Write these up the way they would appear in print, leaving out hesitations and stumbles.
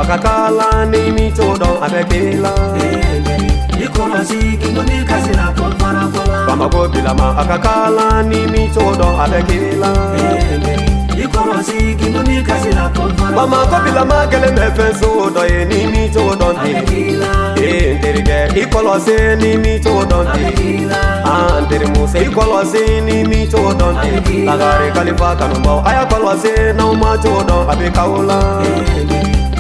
akakala ni mito don abekela Ikolosi kingoni kasila kompara kola Bamako bilama akakala ni mito don abekela Ikolosi kingoni kasila kompara Bamako bilama kele mefenso do ye ni mito don nterige ikolosi ni mito don Anteri musa ikolosi ni mito don Lagare kalifa kanumbo aya kolosi na umato don abekaula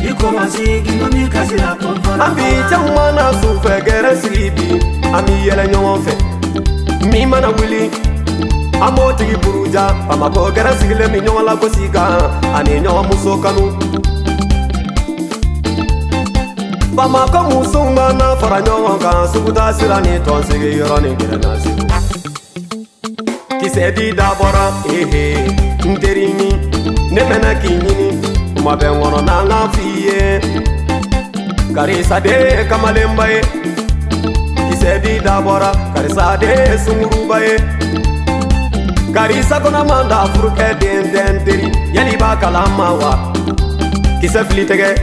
Ikolosi kingoni kasila kompara Ambi chamana sufe gere sibi Ami yele nyonfe Mi mana wili Amo tigi buruja Amako gere sigile mi nyon la kosika Ani nyon muso kanu Bamako muso mana fara nyon kan Sukuta sirani ton sigi yoroni gire nasiru Kise di dabora Nterini Nemena kinyini Mabe ngono na nga fiye Karisa de kamalemba ye Kise di dabora Karisa de sunguruba ye Karisa kona manda furuke den den teri Yali ba kalama wa Kise filitege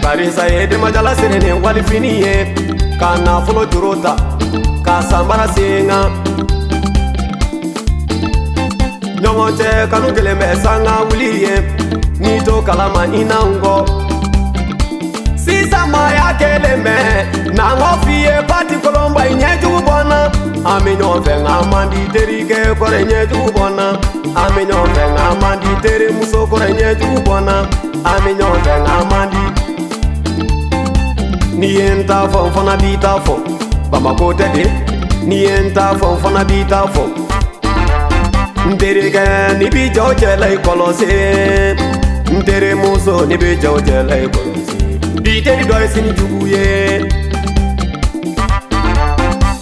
Karisa ye de majala serene wali fini ye Kana fulo jurota Ka sambara singa Nyongoche kanu kelembe sanga wuli ye Nito kalama inango Sisa maya kelembe Nango fiye pati kolomba inyeju bona Ami nyonfe ngamandi terike kore nyeju bona Ami nyonfe ngamandi teri muso kore nyeju bona Ami nyonfe ngamandi Ni enta fon fona bita fo Bamako tede Ni enta fon fona bita fo Nterige ni bi jaw jela ikolose Ntere muso ni bi jaw jela ikolose Bite di doy sini jugu ye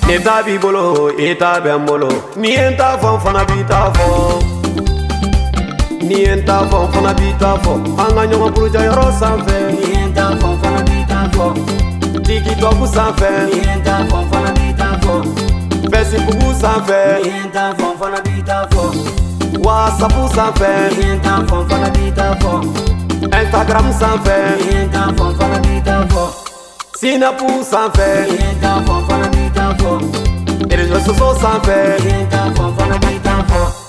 Neta bi bolo eta bembolo Ni enta fon fona bita fo Ni enta fon fona bita fo Anga nyoma buruja yoro sanfe Ni enta fon fona bita fo Tiki toku sanfe Ni enta fon fona bita fo Facebook sanfe Ni enta fon fona bita fo WhatsApp sanfe Ni enta fon fona bita fo Instagram sanfe Ni enta fon fona bita fo Sinapu sanfe Ni enta fon fona bita fo Réseaux sociaux sanfe Ni enta fon fona bita fo